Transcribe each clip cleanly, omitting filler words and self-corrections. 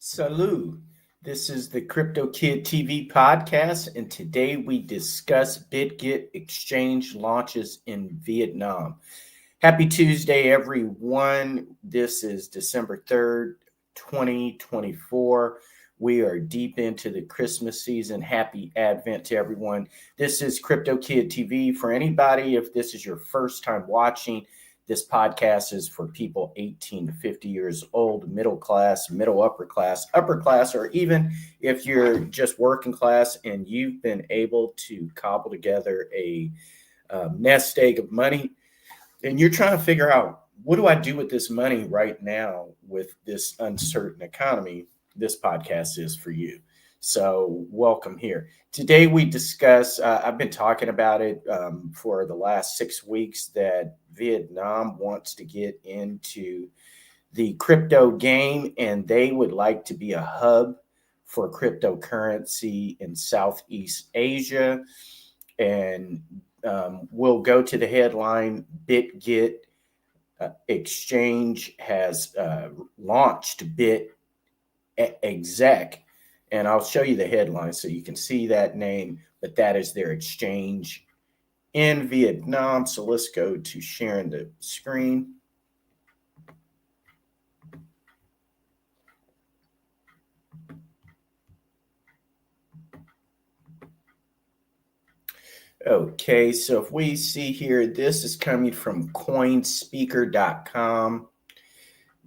Salud. This is the Crypto Kid TV podcast, and today we discuss Bitget exchange launches in Vietnam. Happy Tuesday, everyone. This is December 3rd, 2024. We are deep into the Christmas season. Happy Advent to everyone. This is Crypto Kid TV. For anybody, if this is your first time watching, this podcast is for people 18 to 50 years old, middle class, middle upper class, or even if you're just working class and you've been able to cobble together a nest egg of money and you're trying to figure out, what do I do with this money right now with this uncertain economy? This podcast is for you. So welcome here. Today we discuss, I've been talking about it for the last 6 weeks, that Vietnam wants to get into the crypto game and they would like to be a hub for cryptocurrency in Southeast Asia. And we'll go to the headline. Bitget exchange has launched Bitget. And I'll show you the headline so you can see that name, but that is their exchange in Vietnam. So let's go to sharing the screen. Okay, so if we see here, this is coming from coinspeaker.com,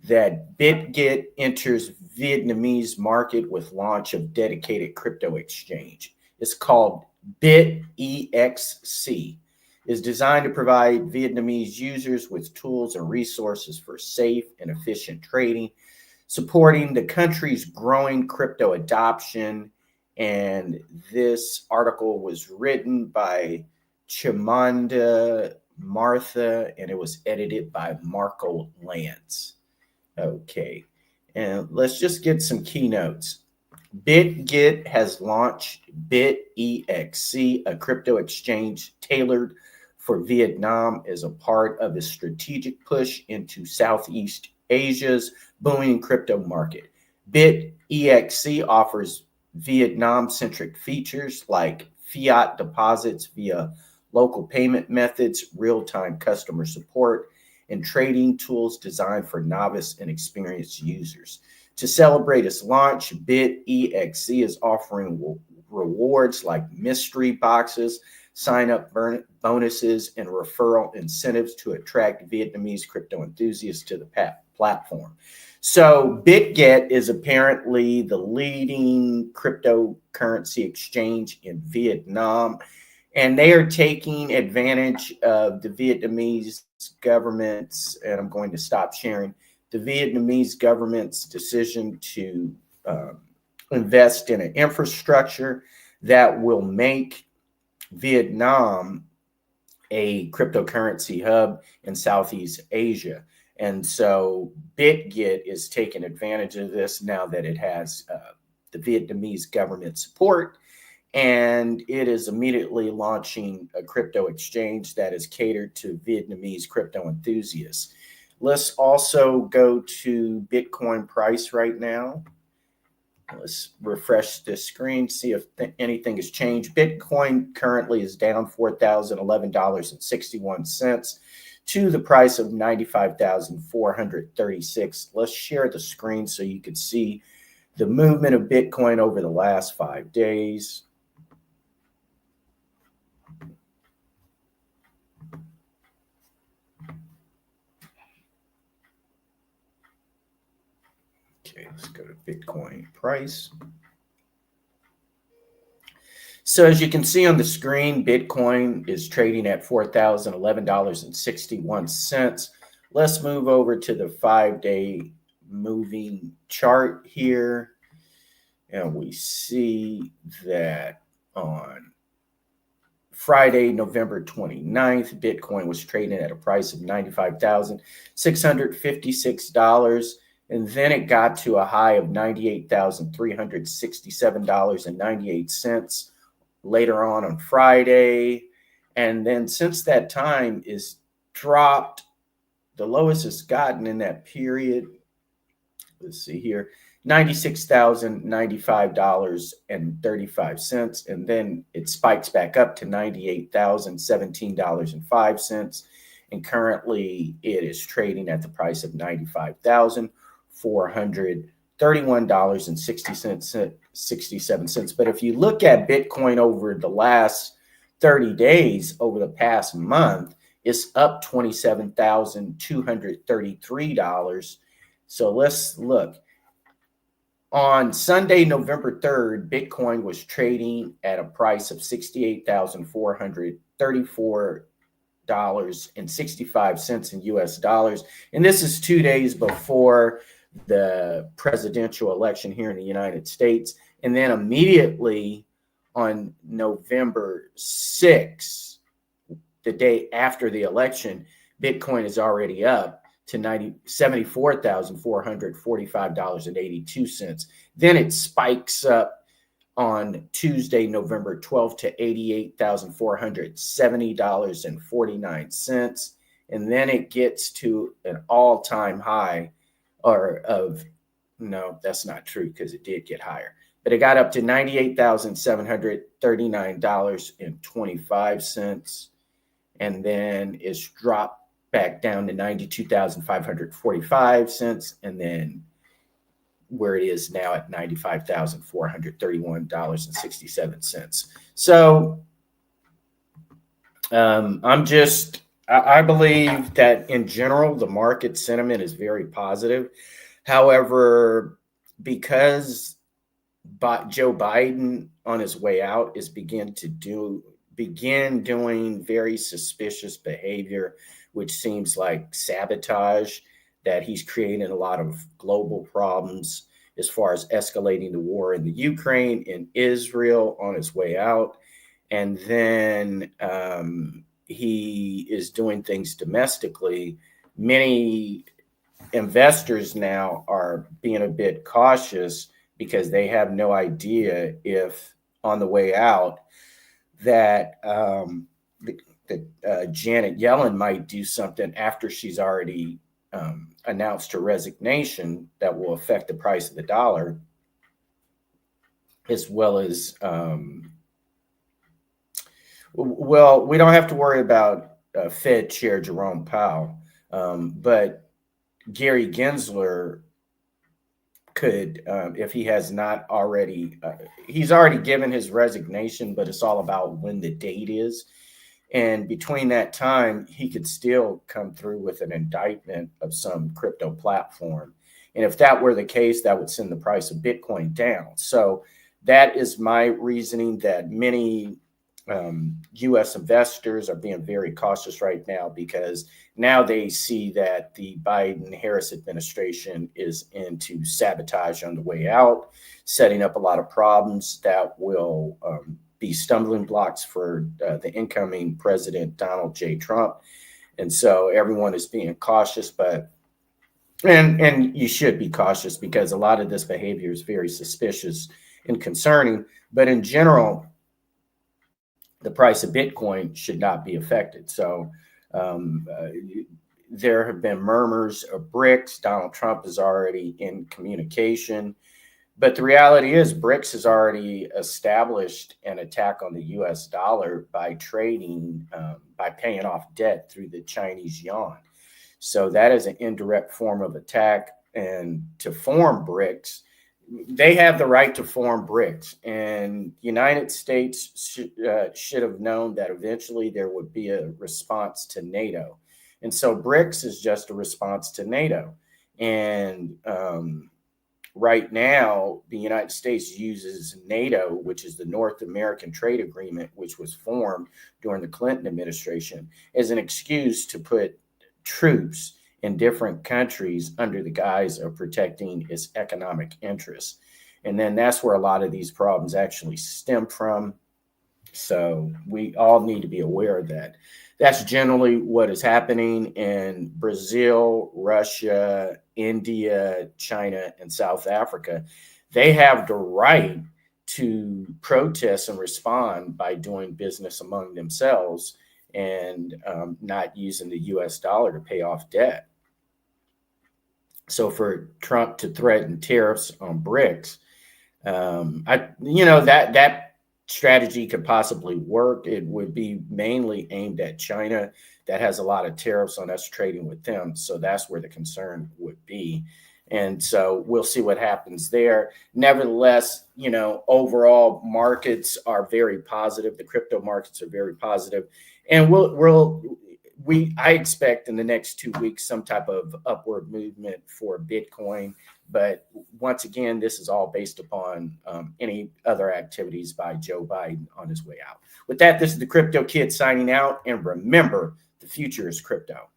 that Bitget enters Vietnamese market with launch of dedicated crypto exchange. It's called BitEXC. Is designed to provide Vietnamese users with tools and resources for safe and efficient trading, supporting the country's growing crypto adoption. And this article was written by Chimanda Martha, and it was edited by Marco Lance. Okay, and let's just get some keynotes. Bitget has launched BitEXC, a crypto exchange tailored for Vietnam as a part of its strategic push into Southeast Asia's booming crypto market. BitEXC offers Vietnam-centric features like fiat deposits via local payment methods, real-time customer support, and trading tools designed for novice and experienced users. To celebrate its launch, BitEXC is offering rewards like mystery boxes, sign-up bonuses, and referral incentives to attract Vietnamese crypto enthusiasts to the platform. So Bitget is apparently the leading cryptocurrency exchange in Vietnam, and they are taking advantage of the Vietnamese government's, and I'm going to stop sharing, the Vietnamese government's decision to invest in an infrastructure that will make Vietnam a cryptocurrency hub in Southeast Asia. And so Bitget is taking advantage of this now that it has the Vietnamese government support, and it is immediately launching a crypto exchange that is catered to Vietnamese crypto enthusiasts. Let's also go to Bitcoin price right now. Let's refresh this screen, see if anything has changed. Bitcoin currently is down $4,011.61 to the price of $95,436. Let's share the screen so you can see the movement of Bitcoin over the last 5 days. Okay, let's go to Bitcoin price. So as you can see on the screen, Bitcoin is trading at $4,011.61. Let's move over to the 5-day moving chart here. And we see that on Friday, November 29th, Bitcoin was trading at a price of $95,656. And then it got to a high of $98,367.98 later on Friday. And then since that time is dropped, the lowest it's gotten in that period let's see here, $96,095.35. And then it spikes back up to $98,017.05. And currently it is trading at the price of $95,431.67. But if you look at Bitcoin over the last 30 days, over the past month, it's up $27,233. So let's look. On Sunday, November 3rd, Bitcoin was trading at a price of $68,434.65 in US dollars. And this is 2 days before the presidential election here in the United States. And then immediately on November 6th, the day after the election, Bitcoin is already up to $74,445.82. Then it spikes up on Tuesday, November 12th to $88,470.49. And then it gets to an all-time high no, that's not true because it did get higher. But it got up to $98,739.25. And then it's dropped back down to $92,545, and then where it is now at $95,431.67. So I believe that in general, the market sentiment is very positive. However, because Joe Biden on his way out is begin doing very suspicious behavior, which seems like sabotage, that he's creating a lot of global problems as far as escalating the war in the Ukraine and Israel on his way out. And then he is doing things domestically. Many investors now are being a bit cautious because they have no idea if on the way out that Janet Yellen might do something after she's already announced her resignation that will affect the price of the dollar, as well as, well, we don't have to worry about Fed Chair Jerome Powell, but Gary Gensler could, if he has not already, he's already given his resignation, but it's all about when the date is. And between that time, he could still come through with an indictment of some crypto platform. And if that were the case, that would send the price of Bitcoin down. So that is my reasoning that many U.S. investors are being very cautious right now, because now they see that the Biden-Harris administration is into sabotage on the way out, setting up a lot of problems that will be stumbling blocks for the incoming president, Donald J. Trump. And so everyone is being cautious, but and you should be cautious, because a lot of this behavior is very suspicious and concerning. But in general, the price of Bitcoin should not be affected. So there have been murmurs of BRICS. Donald Trump is already in communication. But the reality is BRICS has already established an attack on the U.S. dollar by trading, by paying off debt through the Chinese yuan. So that is an indirect form of attack. And to form BRICS, they have the right to form BRICS. And the United States should have known that eventually there would be a response to NATO. And so BRICS is just a response to NATO. And right now, the United States uses NATO, which is the North American Trade Agreement, which was formed during the Clinton administration, as an excuse to put troops in different countries under the guise of protecting its economic interests. And then that's where a lot of these problems actually stem from. So we all need to be aware of that. That's generally what is happening in Brazil, Russia, India, China, and South Africa. They have the right to protest and respond by doing business among themselves and not using the U.S. dollar to pay off debt. So for Trump to threaten tariffs on BRICS, that strategy could possibly work. It would be mainly aimed at China, that has a lot of tariffs on us trading with them. So that's where the concern would be. And so we'll see what happens there. Nevertheless, overall markets are very positive. The crypto markets are very positive, and I expect in the next 2 weeks some type of upward movement for Bitcoin. But once again, this is all based upon any other activities by Joe Biden on his way out. With that, this is the Crypto Kid signing out. And remember, the future is crypto.